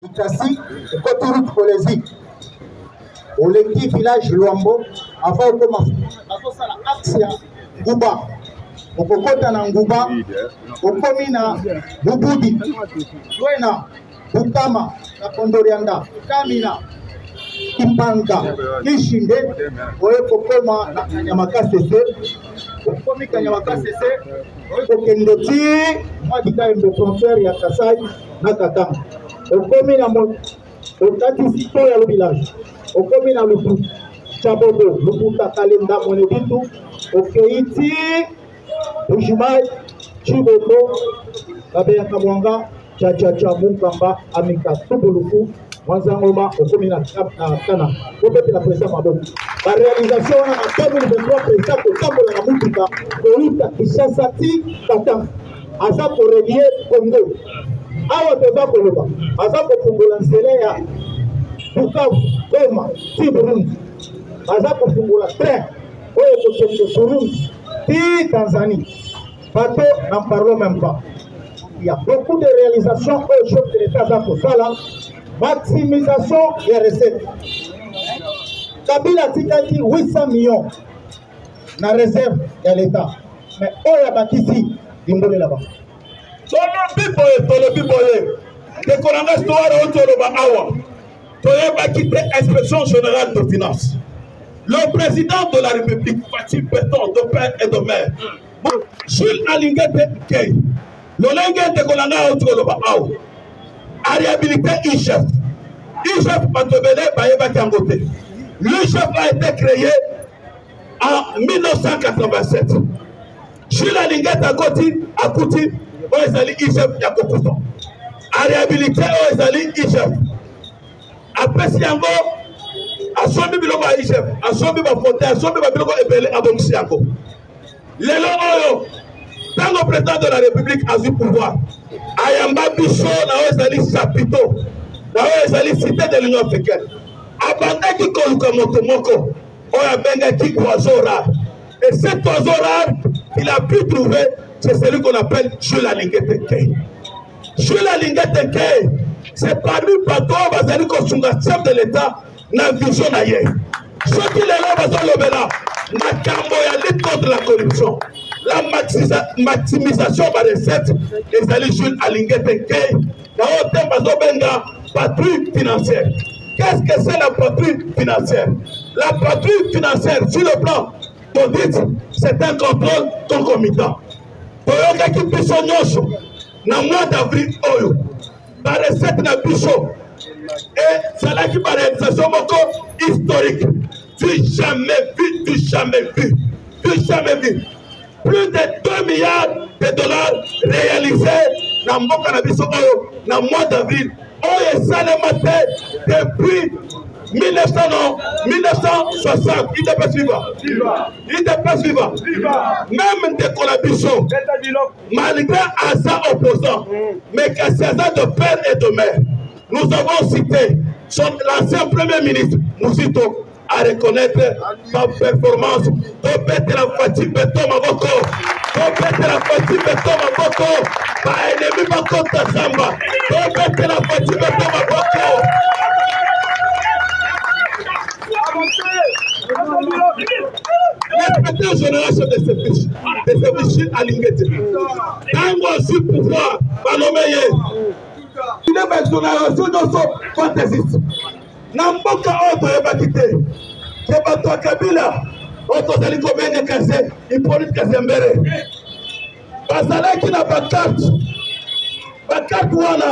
Ikasi, côté route Kolezi. Au leki village Luambo, avant de la axe Nguba. Au Kokota na Nguba, au Komina Bubudi, Wena, Bukama, na Kondorianda, Kamina, Impanga, Kishinde, Oe Kokoma na Kanyamaka Sese, Okomi Kanyamaka Sese, Oe Kokendoti, Madika Mbe frontière ya Kasai, na Katanga. Okomi na Otati Sito ya le village, Okomi na Lupu, Chabobo, Luputa Kalenda Monebitu, Okeiti, Ujimai, Chiboto, Kabeya Kamwanga, Chachacha Mukamba, Amika Tubuluku, Wanzangoma, Okomi na Kana, Okomi na Président Maboko. La réalisation en 2023, Président Kotambo na Mutuka, Koita Kishasati, Katanga, Asa pour relier Congo. Awa toza koloba aza kofungula nzela ya Bukavu Goma ti Burundi aza kofungula train oyo kokende Burundi ti Tanzanie bato n'en parlons même pas. Il y a beaucoup de réalisations au chef de l'État aza kosala maximisation des recettes. Kabila tikaki 800 millions na réserve ya l'État mais oyo abakisi dimbole là-bas. Tolo biboye de kolanga histoire otolo ba awa toye ba quitter inspection générale de finances. Le président de la République Fatim Beton de père et de mère Jules Alingete Kay l'olenge de kolanga otolo ba awa a réhabilité ICHEF. ICHEF batobele bayeba kangote. L'ICHEF a été créé en 1987. Jules Alingete Akuti Oezali ICHEF ya kokufa. A réhabilité Oezali ICHEF. Après Siango, a sombi biloko ya ICHEF, a sombi ba fonte, a sombi ba biloko ebele abongisi yango. Lelo oyo, tango président de la République a vu pouvoir. Ayamba biso na Oezali chapiteau, na Oezali cité de l'Union africaine. Abandaki koluka moto moko, oya bengaki oiseau rare. Et cet oiseau rare, il a pu trouver. C'est celui qu'on appelle Jules Alingete Kay. Jules Alingete Kay, c'est parmi bateau bazali kosunga chef de l'État na vision na ye. Ce qui est là bazolobela na kambo ya lutte contre la corruption, la maximisation des recettes ezali Jules Alingete Kay. Na otem bazobenga patrouille financière. Qu'est-ce que c'est la patrouille financière? La patrouille financière sur le plan d'audit, c'est un contrôle concomitant. Toyokaki biso nyonso na mois d'avril oyo ba recette na biso et salaki ba réalisation moko historique du jamais vu. Plus de 2 milliards de dollars réalisés na mboka na biso oyo na mois d'avril oyo esalema te depuis 1960. Il était pas suivant. Même des collaborations, malgré Asa opposant, mais que c'est de père et de mère. Nous avons cité l'ancien premier ministre, Mouzito, à reconnaître sa performance. Topete la Fatim Beton Maboko. Topete la Fatim Beton Maboko. Pas ennemi Maboko Samba. Topete la Fatim Beton Maboko. L'inspecteur général de services Alingete. Tango aussi pouvoir, Balomeye. Il est maintenant fantaisiste. Namboka Oto Ebakite. Kebato Kabila. Oto Zaliko Benge Kase. Hippolyte Kazembere. Bazalaki na bakarte. Bakarte wana.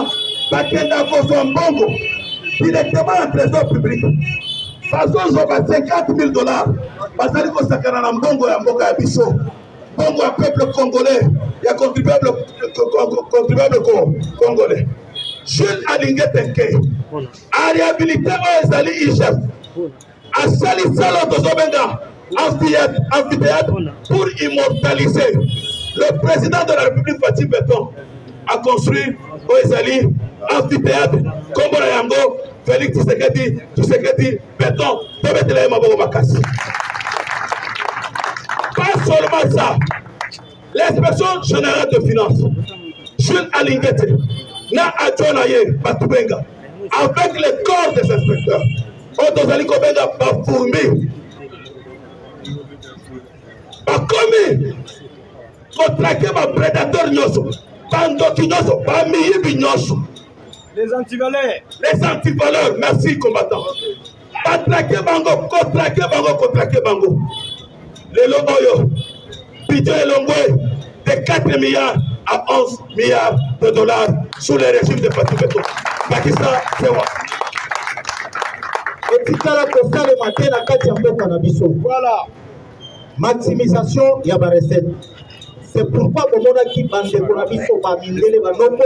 Bakenda Koso Mbongo. Directement en trésor public. Façon zoba 50 000 $. Bazali ko sakana na mbongo ya mboka ya biso. Mbongo ya peuple congolais, ya contribuable congolais. Jules Alingete Kay. A réhabilité Oezali ICHEF. A sali salo tozobenga amphithéâtre pour immortaliser. Le président de la République Fatim Beton a construit Oezali amphithéâtre. Kombola yango Félix Tshisekedi, Beton, Tobetele Maboko Makasi. Pas seulement ça, l'inspection générale de finances, Jules Alingete, na adjoint Batubenga, avec le corps des inspecteurs. Otozali kobenga bafourmi. Bakomi kotrake baprédateur nyonso, bandoki nyonso, bamiyibi nyonso. Les antivaleurs. Les antivaleurs, merci combattant. Batrake bango, kotrake bango. Lelo oyo, Pidjo Elongwe, de 4 milliards à 11 milliards de dollars sous les régimes de Fatou Beto. Pakistan, c'est moi. etikala kosalema te na kati ya mboka na biso. Voilà. Maximisation ya ba recette. C'est pourquoi bomonaki bandeko na biso ba mindele banoko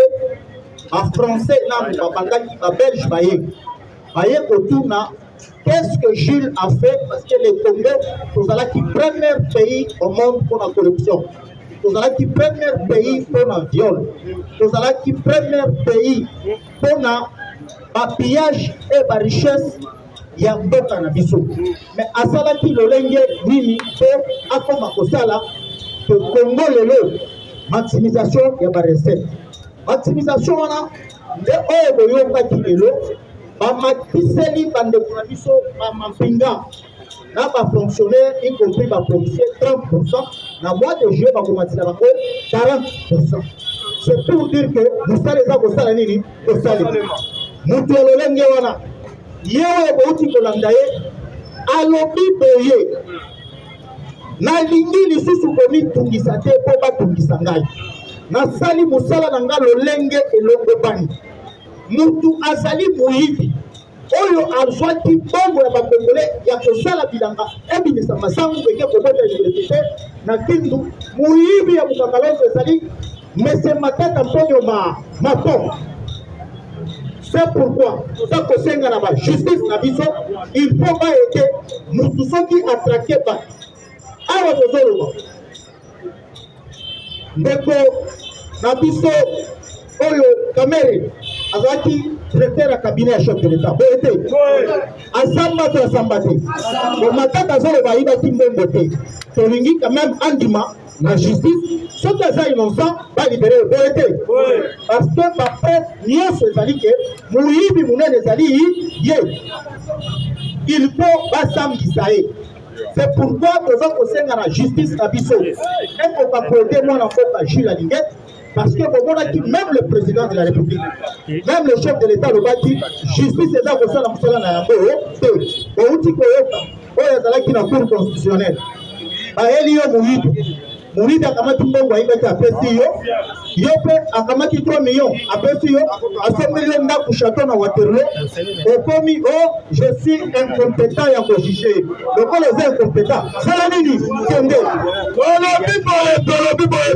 ba français na babangaki ba belge baye kotuna qu'est-ce que Jules a fait parce que le Congo tozalaki premier pays au monde pour la corruption. Tozalaki premier pays pour la viol. Tozalaki premier pays pour la pillage et la richesse ya mboka na biso. Mais asalaki lolenge nini po akoma kosala que Congo lelo maximisation ya ba recette. Maximisation wana nde oyo boyokaki lelo bamatiseli bandeko na biso bamampinga na bafonctionnaire y compris bapolicier 30%, na mois de juillet bakomatisa bango 40%. C'est pour dire que mosala eza kosala nini kosali moto ya lolenge wana ye oyo bouti kolanda ye alobi boye nalingi lisusu komitungisa te mpo batungisa ngai nasali mosala na ngai lolenge elongo bani mutu azali moyibi oyo azwaki bongo ya bakongole ya kosala bilanga ebimisa masango peke kobota université na kindu moyibi ya mokangaloso ezali mese matata mponyo mapo. C'est pourquoi, ça kosenga na ba justice na biso, il faut pas ete mutu soki atraqué ba. Awa tozoloba. Ndeko na biso oyo Kamere azaki directeur ya cabinet ya chef de l'État. Bo ete asamba to asamba te. Bo matata azoloba yibaki mbongo te. Tolingi quand même andima la justice, ceux qui sont innocents, va libérer le BET. Parce que papa, nyonso ezali ke muyibi munene ezali ye. Il faut basambisa ye. C'est pourquoi nous avons kosenga na justice na biso. Et pour pas protéger moi na Jules Alinguet, parce que même le président de la République, même le chef de l'État le bâti, justice est là pour ça la musala na yango te. Bo uti koyoka, oyo ezalaki na cour constitutionnelle. Ba eli yo muyibi. Mouride akamati mbongo aibaki apesi yo pe akamati 3 millions apesi yo asomeli yo ndaku château na Waterloo okomi je suis incompétent ya kojuger lokola oza incompétent sala nini kende tolobi boye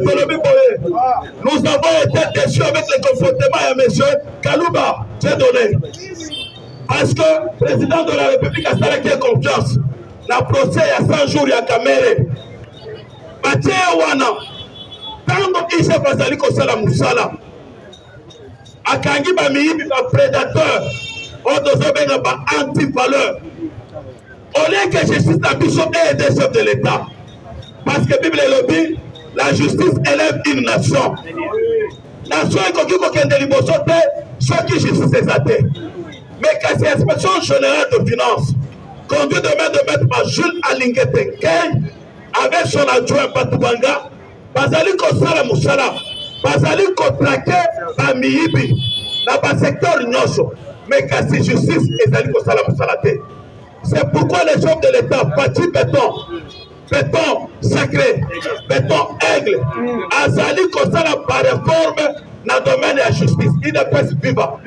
nous avons été déçus avec le comportement ya monsieur Kalouba Dieudonné parce que le président de la République a salaki confiance na procès ya 100 jours ya Kamere batie wana tango ise bazali kosala musala akangi bamiyibi baprédateur oyo tozobenga ba-antivaleur olie que justice na biso ede chef de l'État parce que Bible elobi la justice élève une nation ekoki kokende liboso te soki justice eza te mais kasi inspection générale de finance conduit de main de maître par Jules Alinguet Nkei avec son adjoint Batubanga, bazali kosala musala, bazali kotrake bamiyibi na ba secteur nyonso, mais kasi justice ezali kosala musala te. C'est pourquoi les chefs de l'État, Fati béton sacré, béton aigle, azali kosala par réforme na domaine de la justice. IDPS viva,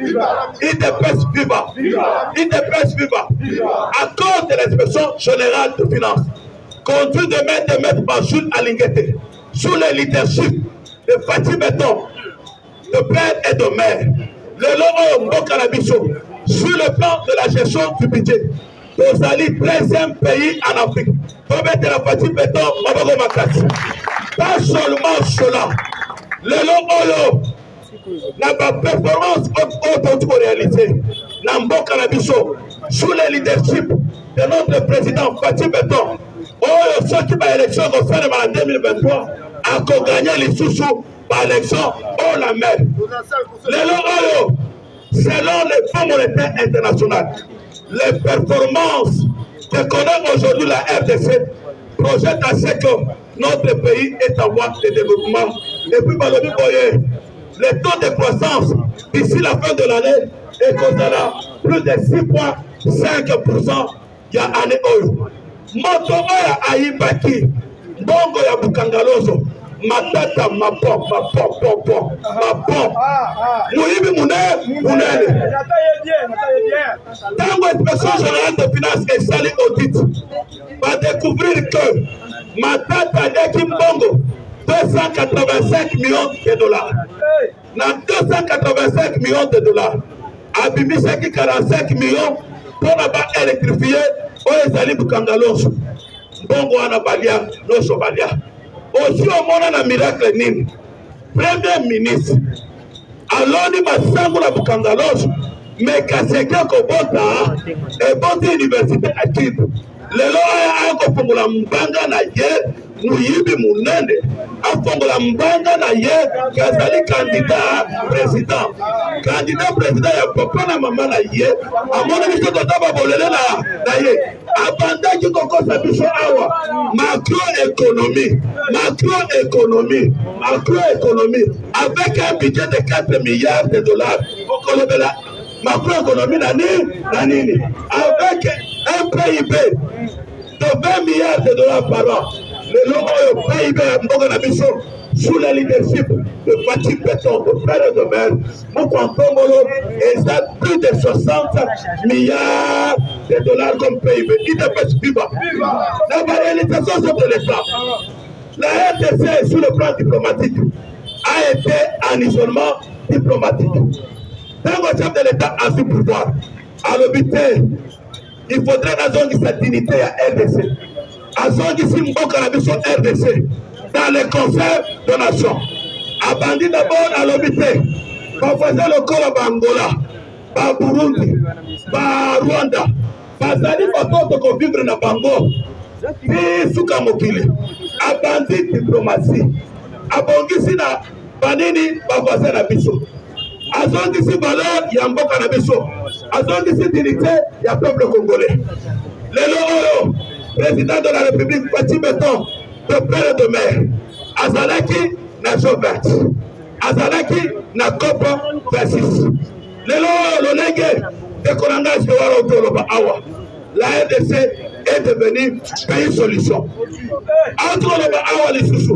IDPS viva, IDPS viva, à cause de l'inspection générale de finances. Conduit de maître par Jules Alinguet, sous le leadership de Fati Béton, de père et de mère, le Loro Mboka Nabiso, sur le plan de la gestion du budget, Tozali 13e pays en Afrique. Pour mettre la Fati Béton, Mabago Makati. Pas seulement cela, le Loro n'a pas performance autant réalisée. Namboka Nabiso, sous le leadership de notre président Fati Béton. Oh, ceux qui ont élection en 2023 a gagné les sous-sous par élection, oh la mer. Les locaux, selon le Fonds monétaire international. Les performances que connaît aujourd'hui la RDC projettent à ce que notre pays est en voie de développement. Et puis, Balobi Boye, le taux de croissance d'ici la fin de l'année est causera plus de 6,5%. Il y a année oyo. Moto oya ayimbaki, bongo ya Bukangalozo, matata mapo. Muyibi munene. Tango inspection générale de finances et sali audit va découvrir que matata yaki mbongo 285 millions de dollars. Na 285 millions de dollars. Abimisaki 45 millions pour ba électrifier oyo ezali Bukangalozo. Mbongo wana balia, noso balia. Aussi au monde na miracle nini. Premier ministre aloni masango na Bukangalozo mais kaseke kobota ebota université à Kindu. Lelo aya akofungola mbanga na ye muyibi munene afongola mbanga na ye kazali candidat président ya papa na mama na ye amona biso totaba bolele na ye abandaki kokosa biso awa macroéconomie avec un budget de 4 milliards de dollars okolobela macroéconomie na nini avec un PIB de 20 milliards de dollars par an. Le logo PIB mboka na biso sous la leadership de Fatih Beton, de Père de Mer, Moukwantomolo, et ça plus de 60 milliards de dollars comme PIB. Il dépêche viva. La réalisation de l'État. La RDC sur le plan diplomatique a été en isolement diplomatique. Dans le chef de l'État a su pouvoir, à l'obité, il faudrait raison de sa dignité à RDC. Azongi Simboka la mission RDC dans les concerts de nations. Abandi d'abord à l'obité. On faisait le corps à Angola, à Burundi, à Rwanda. Bazali Bakoto ko vivre na Bango. Puis Suka Mokili. Abandi diplomatie. Abongisi na banini bavoisin na biso. Azongisi valeur ya mboka na biso. Azongisi dignité ya peuple congolais. Lelo oyo président de la République Fatih Beton de Père de Mer azalaki na Jovert azalaki na COP 26 lelo lolenge de kolanga sewara otoloba awa la RDC est devenue pays solution atoloba awa lisusu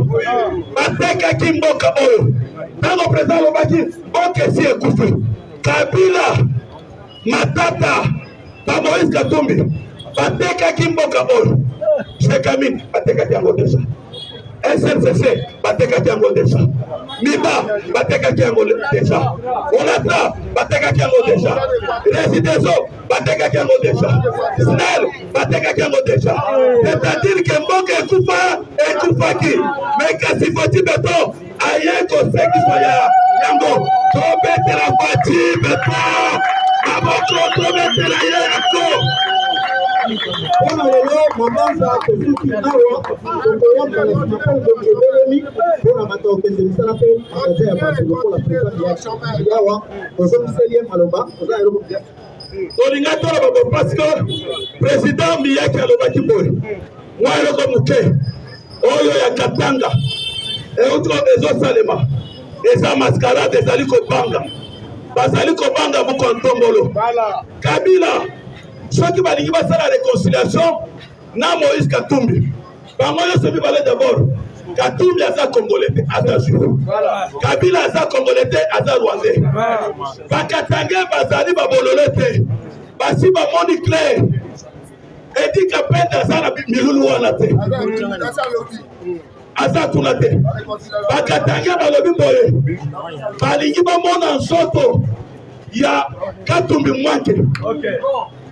batekaki mboka oyo ntango président lobaki mboka esi ekufi Kabila Matata ba Moïse Katumbi batekaki mboka oyo Chekamine batekaki yango deja SNCC batekaki yango deja Miba batekaki yango deja Onatra batekaki yango deja Residezo batekaki yango deja SNEL batekaki yango deja c'est-à-dire que mboka ekufaki mais kasi Fatih Beton aye kosekisa yango tobetela Fatih Beton aboko tobetela ye yako. Wana lelo mabanza tosuki awa tokoyamba na simakolo tokebelemi mpona bato okende misala mpe magasin ya bato lokola président yawa tozongiseli ye maloba toza eloko bia tolinga toloba bo parce que président Miyaki alobaki boye mwa eloko moke oyo ya Katanga euti ezosalema eza mascarade ezali kobanga bazali kobanga Mokontombolo Kabila soki balingi basala réconciliation na Moïse Katumbi bango nyonso mibale d'abord Katumbi aza congolais te aza juif Kabila aza congolais te aza rwandais bakatange bazali babolole te basi bamoni clair edi kapende aza na milulu wana te aza tuna te bakatange balobi boye balingi bamona nzoto ya Katumbi mwanke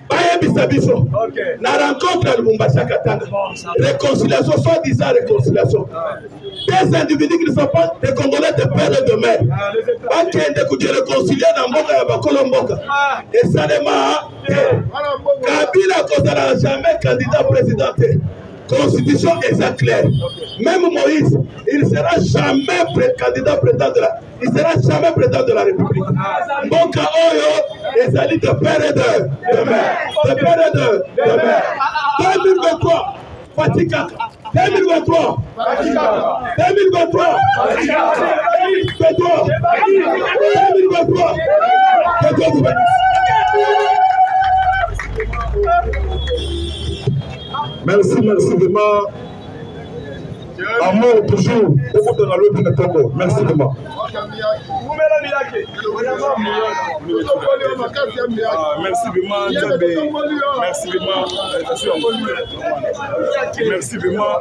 bayebisa biso na rencontre ya Lubumbashi ya Katanga réconciliation soi-disant réconciliation des individus qui ne sont pas des Congolais de père et de mère bakende kuji réconcilier na mboka ya bakolo mboka esalema te Kabila kozala jamais candidat président te constitution est claire. Même Moïse, il ne sera jamais candidat président de la, il sera jamais président de la République. Mboka Oyo ezali de père et de mère, de père et de mère. 2023, Fatika. 2023, 2023, 2023, 2023, que Dieu vous bénisse. Merci vraiment. Amour toujours. Beaucoup de la lobby de Togo. Merci vraiment. Merci vraiment, Nzambe. Merci vraiment. Merci vraiment.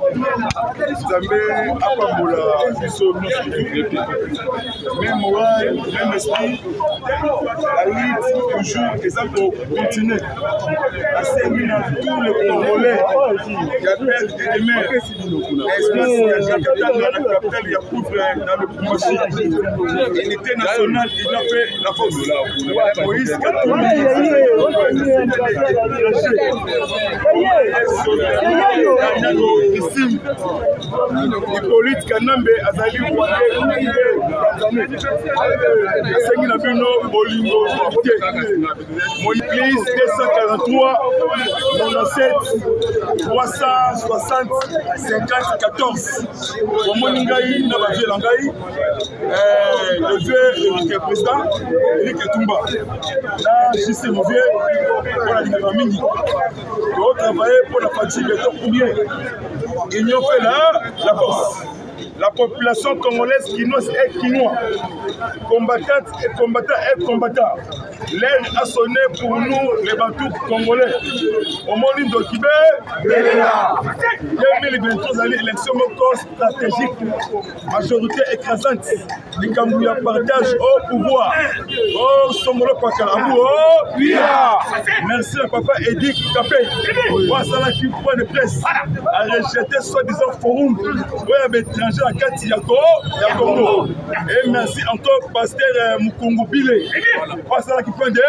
Nzambe apambola biso même moral, même esprit. La lutte toujours eza pour continuer. À servir tous les Congolais. Il y a père et mère. L'espace, il y a la capitale, il y a Poufre dans le Koumachi. L'unité nationale, il a fait la force. Moïse Katumbi, Hippolyte Kanambe, Azali Asengi na bino bolingo Moïse 243 97 360 50 14 Omoningai na bajelangai le vieux le président Eric Etumba là JC Mouvier pour la ligne mingi pour travailler pour la partie béton ou bien ils ont fait la force. La population congolaise quinoise et quinois, combattante et combattants et combattants. L'aide a sonné pour nous, les Bantous congolais. Au monde d'Okibé, 2023, l'élection stratégique, majorité écrasante. Les Kambouya partagent au pouvoir. Oh, Songolo Pakalamou, oh, merci à papa Edik Kapé. Voilà qui point de presse a rejeté soi-disant forum. Oui, étranger à Kati Congo. Et merci encore, pasteur Mukungu Bile. Voilà qui point de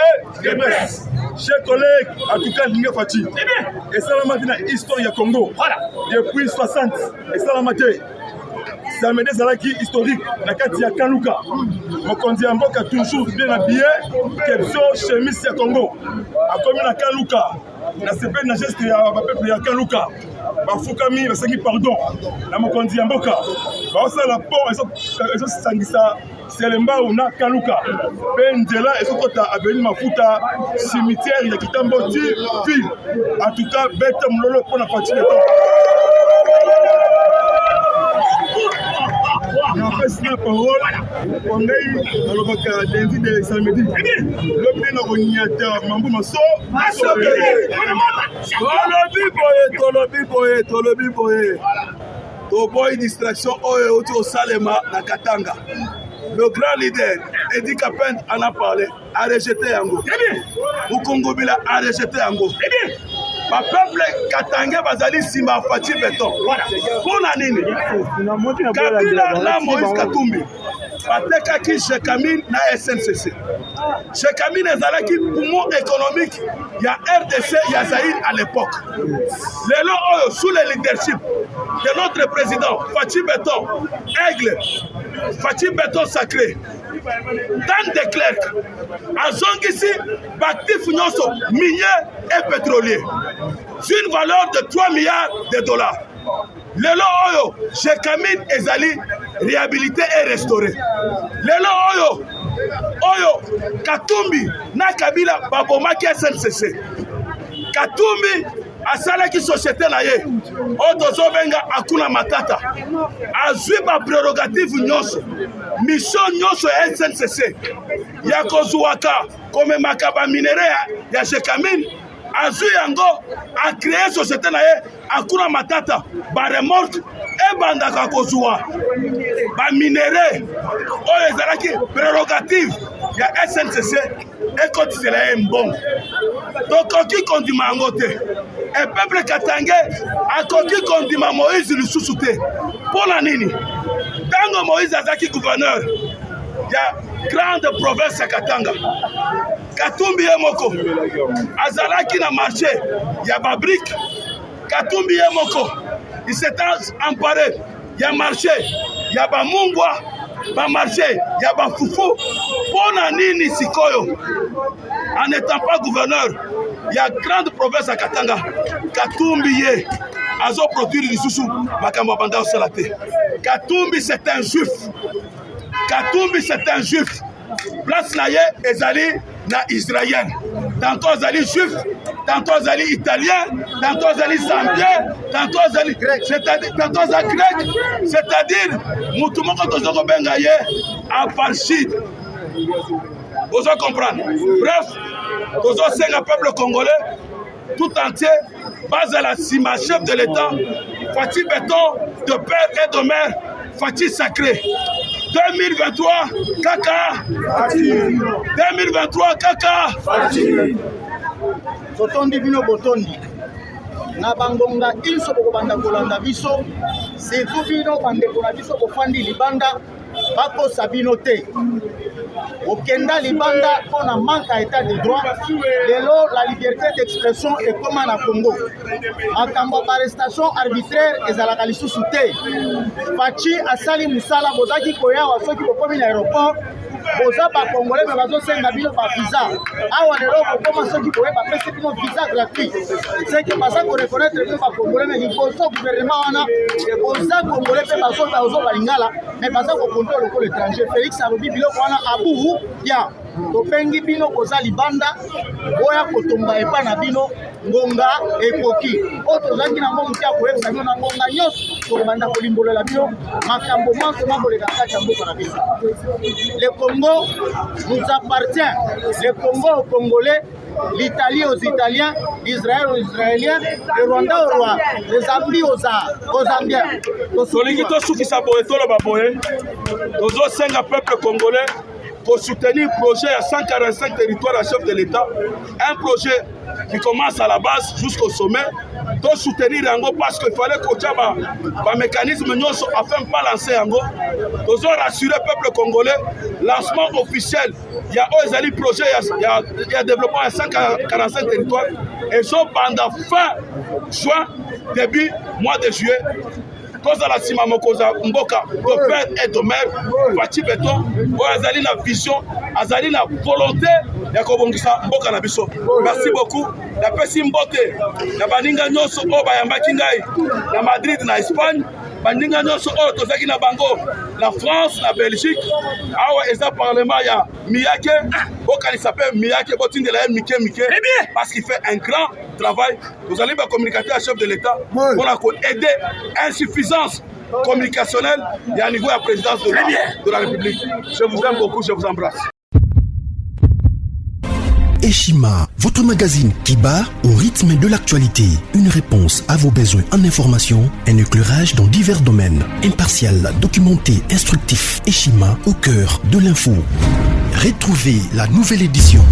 presse. Chers collègues, en tout cas, Linga Fati. Et ça, la matin, histoire du Congo. Depuis 60. Et ça, la matin. Ça me dit qui historique, la carte ya Kaluka. Mon candidat Mboka toujours bien habillé, question chemise ya Congo. A comme la Kaluka, la CP na geste ya peuple ya Kaluka. Ba Fukami ba sengi pardon. Na mon candidat Mboka. Ba ça la pont eso sangisa Selemba ou na Kaluka. Bendela eso kota avenue Mafuta cimetière ya Kitamboti ville. En tout cas, bête mlolo pour la partie de temps. On fait la parole, on a lundi de samedi. Le plein ordinateur, Mambo Masso, Tolobi Boye, Toboy distraction, au Salema, la Katanga. Le grand leader, Edi Kapent en a parlé, a rejeté Yango. Mukungu Bila a rejeté Yango. Ma peuple Katanga Bazali Sima Fati Beton. Pour la nini. Kabila la Moïse Katumbi. Batekaki Chekamine na SNCC. Chekamine ezalaki poumon économique. Il y a RDC, il y a Zaïre à l'époque. Lelo Oyo, sous le leadership de notre président Fati Beton, Aigle, Fati Beton Sacré. Dans des clercs, en Zongisi, Baktif Nyoso, minier et pétrolier, sur une valeur de 3 milliards de dollars. Lelo Oyo, Chekamine Ezali, réhabilité et restauré. Lelo Oyo, Oyo, Katumbi, Nakabila, Babomaki SNCC. Katumbi, asalaki société na ye otozobenga akuna matata azwi ba prérogative nyonso mission nyonso ya SNCC ya kozuwaka komemaka ba minere ya Chekamine azwi yango a créé société na ye akuna matata ba remorque ebandaka kozuwa ba minere oyo ezalaki prérogative ya SNCC ekotizela ye mbongo tokoki kondima yango te et peuple Katanga akoki kondima Moïse lisusu te mpo na nini ntango Moïse azalaki gouverneur ya grande province ya Katanga Katumbi ye moko azalaki na marché ya babrike Katumbi ye moko il s'est emparé. Il y a marché, il y a Bamungwa, marché, il y a Bafoufou. Pour Nini Sikoyo, en n'étant pas gouverneur, il y a grande province à Katanga, Katumbi, Azo produit du Soussou, Makamabanda Salate. Katumbi, c'est un juif. Katumbi, c'est un juif. Place Naye, Ezali, na Israël. Tantôt Ezali juif, tantôt Ezali italien, tantôt Ezali zambien, tantôt Ezali grec, c'est-à-dire, Moutoumoko Tozoko Bengaye, apartheid. Vous allez comprendre. Bref, Tozo c'est un peuple congolais, tout entier, base à la cima, chef de l'État, Fatih Béton, de père et de mère, Fatih Sacré. 2023, Kaka. 2023, Kaka. Botondi bino botondi. Na bangonga ilso boko banda kolanda biso. Surtout bino bande kolanda biso bofandi libanda. Bako sabino te. Okenda libanda pona manque à état de droit. Lelo la liberté d'expression est comme en Congo. Makambo arrestation arbitraire ezalaka lisusu te. Fachi asali musala bozaki koya wasoki bokomi na aéroport. Boza ba congolais me bazo senga bino ba visa. Awa lelo bokoma soki koya ba pesi bino visa gratuit. C'est que basa ko reconnaître bino ba congolais mais liboso gouvernement wana boza congolais pe bazo ta ozo balingala mais basa ko contrôle ko l'étranger. Félix Arobi biloko wana abu ya topengi bino koza libanda oya kotonga epa na bino ngonga ekoki otozaki na mbongo tia koyebisa bino na ngonga nyonso tobanda kolimbolela bino makambo manso makoleka kati ya mboka na biso. Le Congo nous appartient, le Congo aux Congolais, l'Italie aux Italiens, l'Israël aux Israéliens, le Rwanda aux Rwandais, les Zambies aux Zambiens. Solingi to suki saboye tolo baboye. Tozo senga peuple congolais pour soutenir un projet à 145 territoires à chef de l'État, un projet qui commence à la base jusqu'au sommet, pour soutenir Yango parce qu'il fallait qu'on ait un mécanisme afin de pas lancer Yango. Nous avons rassuré le peuple congolais, lancement officiel, il y a un projet, il y a développement à 145 territoires, et sont pendant fin juin, début mois de juillet. Cause à la cima mokoza mboka de père et de mère Fatih Béton azali na vision azali na volonté ya kobongisa mboka na biso. Merci beaucoup na pesi mbote na baninga nyonso o bayambaki ngai na Madrid na Espagne baninga nyonso o tozaki na bango la France na Belgique awa eza parlement ya Miyake boka il s'appelle Miyake botindela Mike parce qu'il fait un grand travail. Nous allons communiquer à chef de l'État pour aider insuffisance communicationnelle et à niveau de la présidence de la République. Je vous aime beaucoup, je vous embrasse. Eshima, votre magazine qui bat au rythme de l'actualité. Une réponse à vos besoins en information, un éclairage dans divers domaines. Impartial, documenté, instructif. Eshima au cœur de l'info. Retrouvez la nouvelle édition.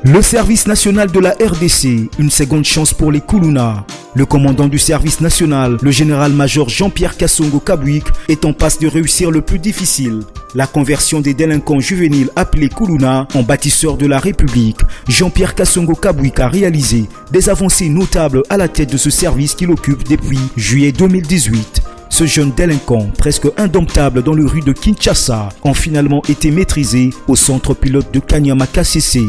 Le service national de la RDC, une seconde chance pour les Koulouna. Le commandant du service national, le général-major Jean-Pierre Kassongo Kabouik, est en passe de réussir le plus difficile. La conversion des délinquants juvéniles appelés Koulouna en bâtisseurs de la République. Jean-Pierre Kassongo Kabouik a réalisé des avancées notables à la tête de ce service qu'il occupe depuis juillet 2018. Ce jeune délinquant, presque indomptable dans le rue de Kinshasa, ont finalement été maîtrisés au centre pilote de Kanyama KCC.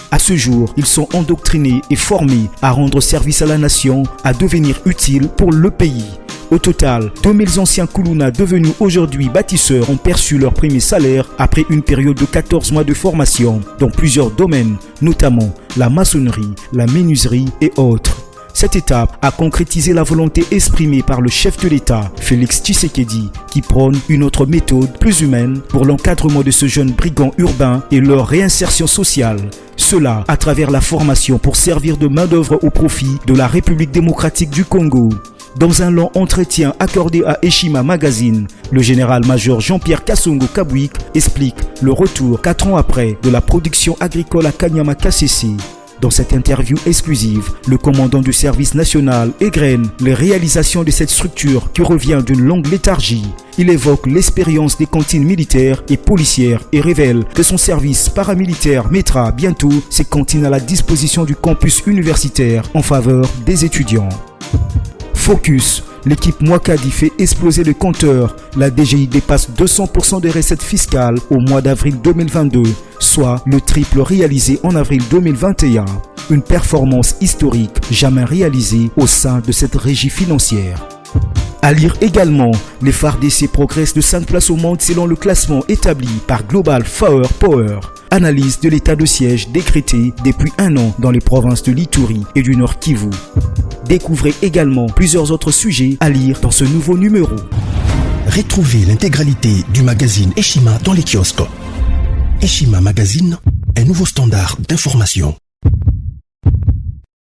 À ce jour, ils sont endoctrinés et formés à rendre service à la nation, à devenir utiles pour le pays. Au total, 2000 anciens Koulouna devenus aujourd'hui bâtisseurs ont perçu leur premier salaire après une période de 14 mois de formation dans plusieurs domaines, notamment la maçonnerie, la menuiserie et autres. Cette étape a concrétisé la volonté exprimée par le chef de l'État, Félix Tshisekedi, qui prône une autre méthode plus humaine pour l'encadrement de ce jeune brigand urbain et leur réinsertion sociale. Cela à travers la formation pour servir de main-d'œuvre au profit de la République démocratique du Congo. Dans un long entretien accordé à Eshima Magazine, le général-major Jean-Pierre Kassongo Kabouik explique le retour 4 ans après de la production agricole à Kanyama KCC. Dans cette interview exclusive, le commandant du service national égrène les réalisations de cette structure qui revient d'une longue léthargie. Il évoque l'expérience des cantines militaires et policières et révèle que son service paramilitaire mettra bientôt ces cantines à la disposition du campus universitaire en faveur des étudiants. Focus, l'équipe Mwakadi fait exploser le compteur. La DGI dépasse 200% des recettes fiscales au mois d'avril 2022, soit le triple réalisé en avril 2021. Une performance historique jamais réalisée au sein de cette régie financière. À lire également, les FARDC progressent de 5 places au monde selon le classement établi par Global Power. Analyse de l'état de siège décrété depuis 1 an dans les provinces de l'Ituri et du Nord Kivu. Découvrez également plusieurs autres sujets à lire dans ce nouveau numéro. Retrouvez l'intégralité du magazine Eshima dans les kiosques. Eshima Magazine, un nouveau standard d'information.